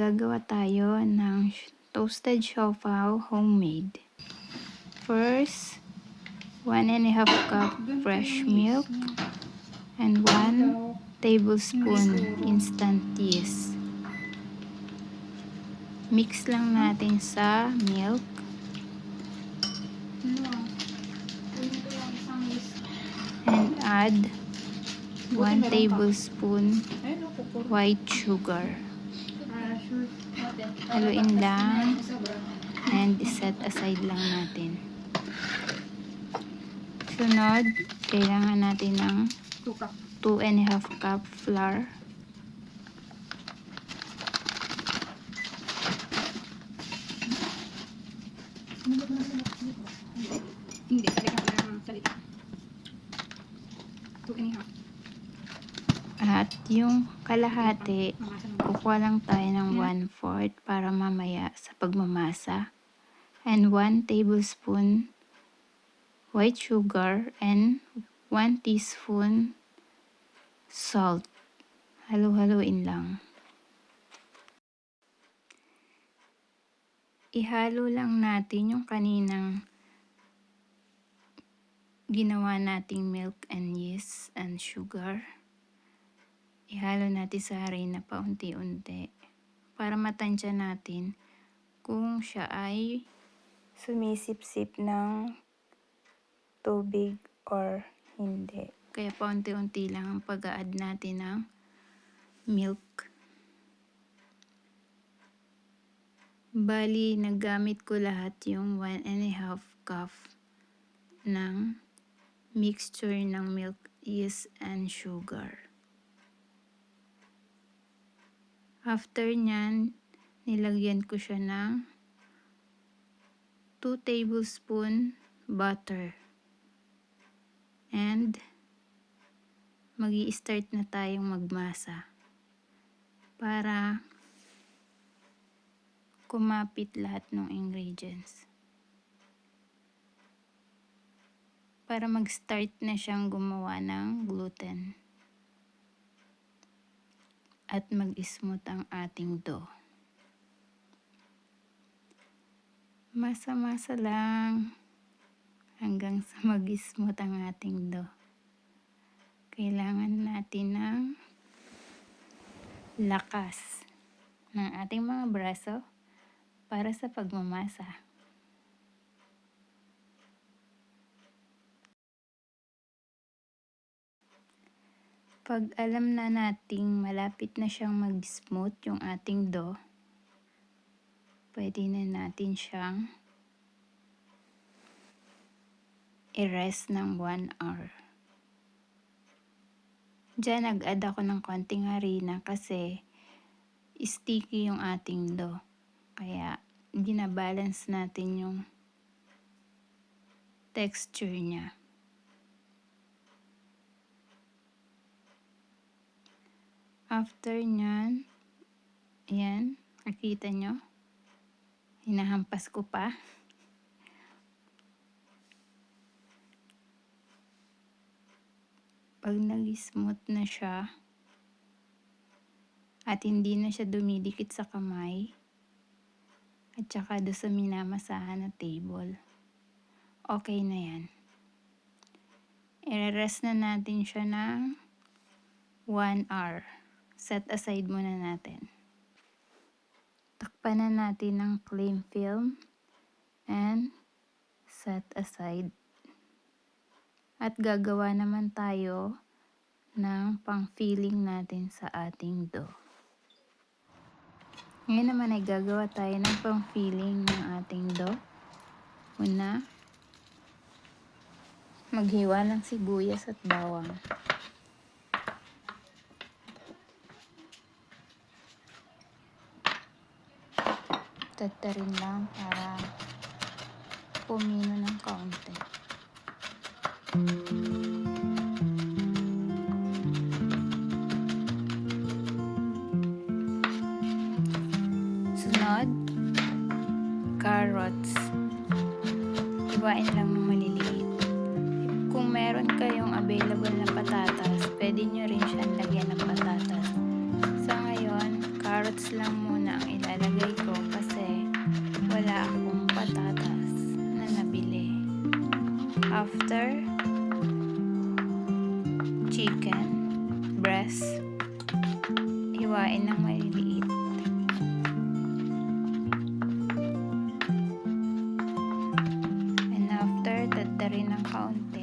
gagawa tayo ng toasted siopaw homemade. First, 1½ cup fresh milk and 1 tablespoon instant yeast. Mix lang natin sa milk. And add 1 tablespoon white sugar. Haluin lang and set aside lang natin. Sunod, kailangan natin ng 2½ cup flour. At yung kalahati, kukuha lang tayo ng 1/4 para mamaya sa pagmamasa. And 1 tablespoon white sugar and 1 teaspoon salt. Halo-haloin lang. Ihalo lang natin yung kaninang ginawa nating milk and yeast and sugar. Ihalo natin sa harina paunti-unti para matansya natin kung siya ay sumisip-sip ng tubig or hindi. Kaya paunti-unti lang ang pag-a-add natin ng milk. Bali, nagamit ko lahat yung 1½ cup ng mixture ng milk, yeast, and sugar. After nyan, nilagyan ko siya ng 2 tablespoon butter. And magi-start na tayong magmasa para kumapit lahat ng ingredients. Para mag-start na siyang gumawa ng gluten. At mag-smooth ang ating dough. Masa-masa lang hanggang sa mag-smooth ang ating dough. Kailangan natin ng lakas ng ating mga braso para sa pagmamasa. Pag alam na nating malapit na siyang mag-smooth yung ating dough, pwede na natin siyang i-rest ng 1 hour. Diyan nag-add ako ng konting harina kasi sticky yung ating dough. Kaya binabalance natin yung texture niya. After nyan, ayan, nakita nyo, hinahampas ko pa. Pag nag-smooth na siya, at hindi na siya dumidikit sa kamay, at saka doon sa minamasahan na table, okay na yan. I-rest na natin siya ng 1 hour. Set aside muna natin. Takpan na natin ng cling film and set aside. At gagawa naman tayo ng pang-filling natin sa ating dough. Ngayon naman ay gagawa tayo ng pang-filling ng ating dough. Una, maghiwa ng sibuyas at bawang. Tatarin lang para pumino ng kaunti. Sunod, carrots. Hiwain lang ng maliliit. Kung meron kayong available na patatas, pwede nyo rin siyang lagyan ng patatas. Sa ngayon, carrots lang muna ang after, chicken breast, hiwain ng maliliit. And after, daddarin ng kaunti.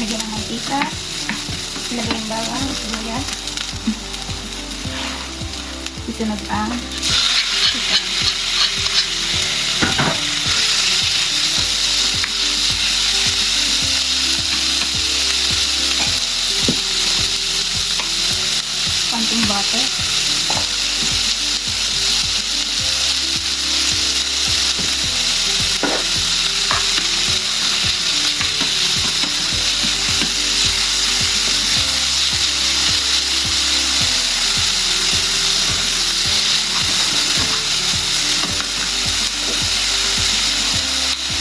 Lagyan ng mantika, ilagay yung bawang, sibuyas, isunod ang chicken. Konting butter,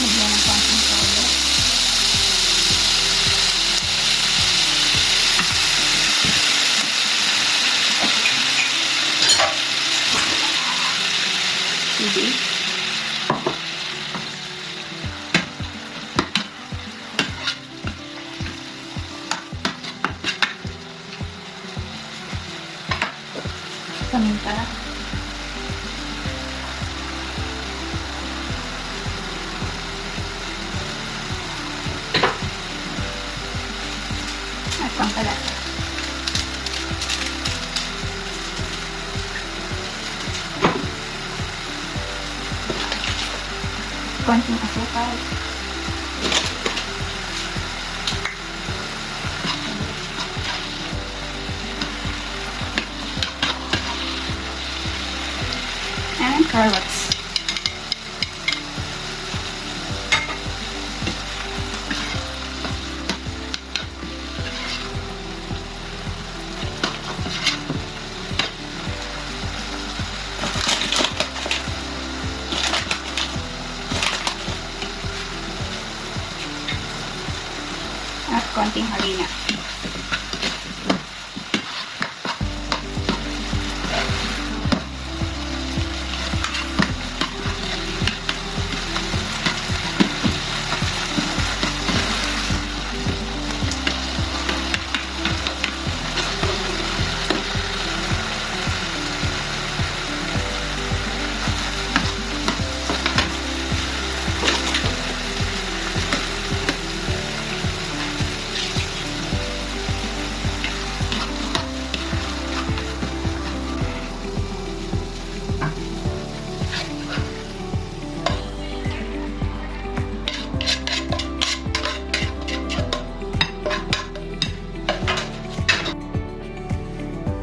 lagyan ng konting toyo, sili, paminta, at pangkalasa. Konting asukal, and carrots. At konting harina.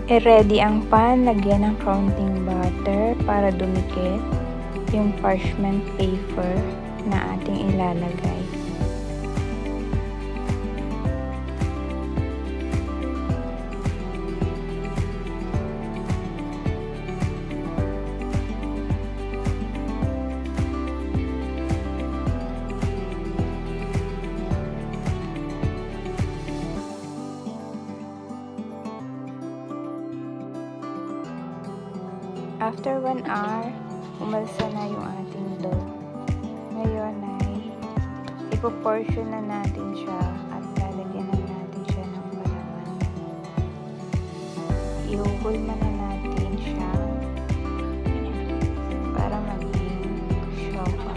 I-ready ang pan, lagyan ng kaunting butter para dumikit yung parchment paper na ating ilalagay. After 1 hour, umalsa na yung ating dough. Ngayon ay ipoportion na natin siya at lalagyan na natin siya ng palaman. Ihuhulma na natin siya para maging shoka.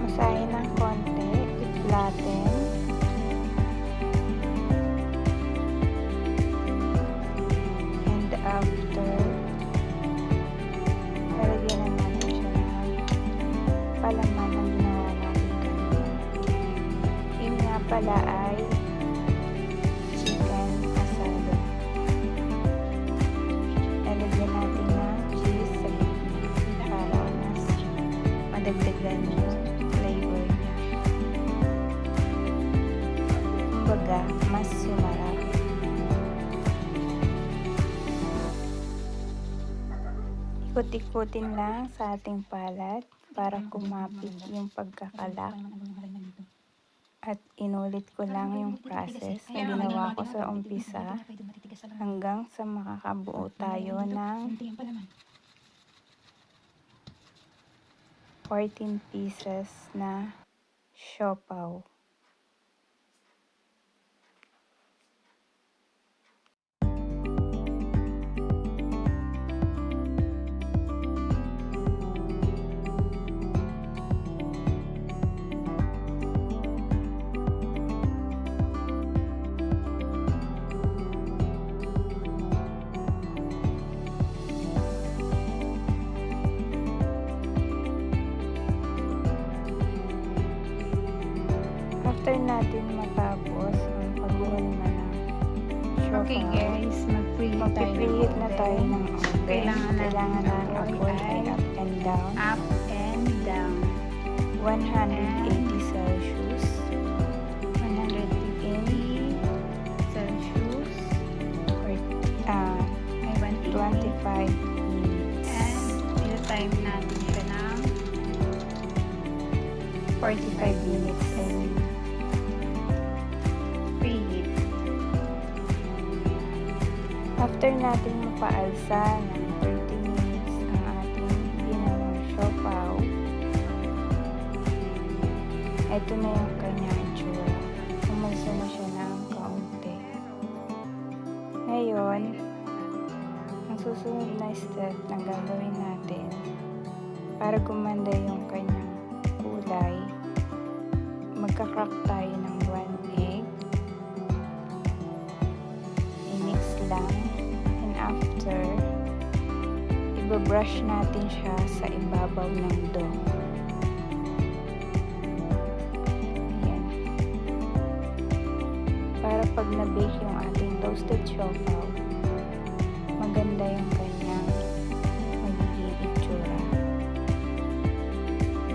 Masahin ng konti, i-flatten. And after, lalagyan na natin siya ng palaman na ginawa natin kanina. Yun nga pala ay chicken asado. Lalagyan natin madagdagan yung flavor niya. Kumbaga, mas sumarap. Ikot-ikutin lang sa ating palad para kumapit yung pagkakalak. At inulit ko lang yung process na ginawa ko sa umpisa hanggang sa makakabuo tayo ng 14 pieces na siopaw. After natin matapos ang pag-uulma ng siopaw, Okay guys, mag-preheat na tayo ng oven. Kailangan na ang apoy ay up and down. Up and down. 180 Celsius. 150 Celsius. Or, May 180. 25 minutes. And ito-time natin siya ng 45 minutes. preheat. After natin mapaalsa ng 30 minutes ang ating ginawang siopaw, ito na yung kanyang itsura. Umalsa na siya ng kaunti. Ngayon, ang susunod na step na gagawin natin para gumanda yung kanyang kulay, magka-crack tayo ng 1 egg. I-mix lang. And after, ibabrush natin siya sa ibabaw ng dough. Ayan. Para pag na-bake yung ating toasted siopaw, maganda yung kanyang magiging itsura.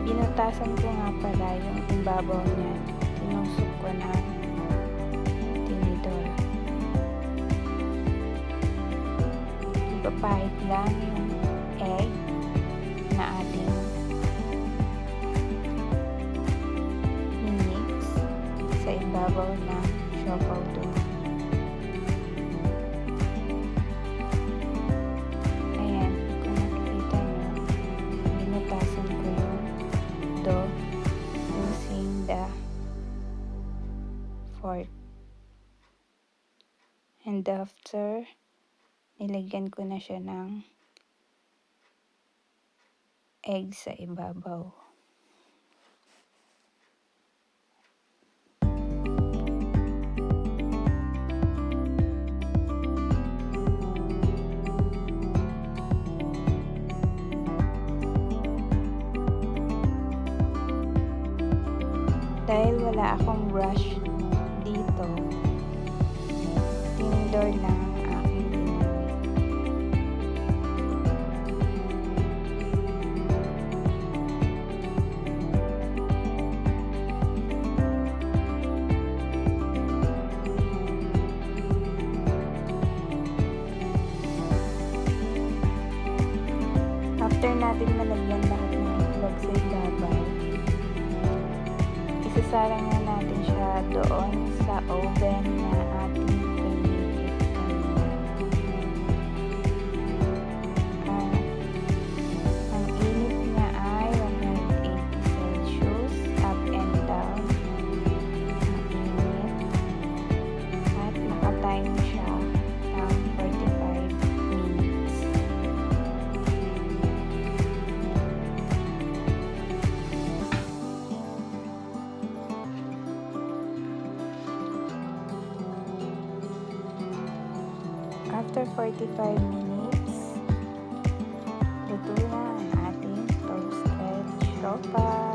Binutasan ko nga pala yung ibabaw niya. Tinusok ko ng tinidor. Ipapahid lang yung egg na ating mix sa ibabaw ng siopaw dough. Ayan, kung makikita nyo, binutasan ko yung dough using the fork. And after, nilagyan ko na siya ng egg sa ibabaw. Dahil wala akong brush dito, tinidor lang ang aking ginamit. After natin malagyan lahat ng itlog sa ibabaw, isasalang na natin siya doon sa oven na ating pinilit kanina. Ang init niya ay 180 Celsius, up and down. Ang init. At nakatime siya ng 45 minutes. After 45 minutes, luto na ang ating toasted siopaw.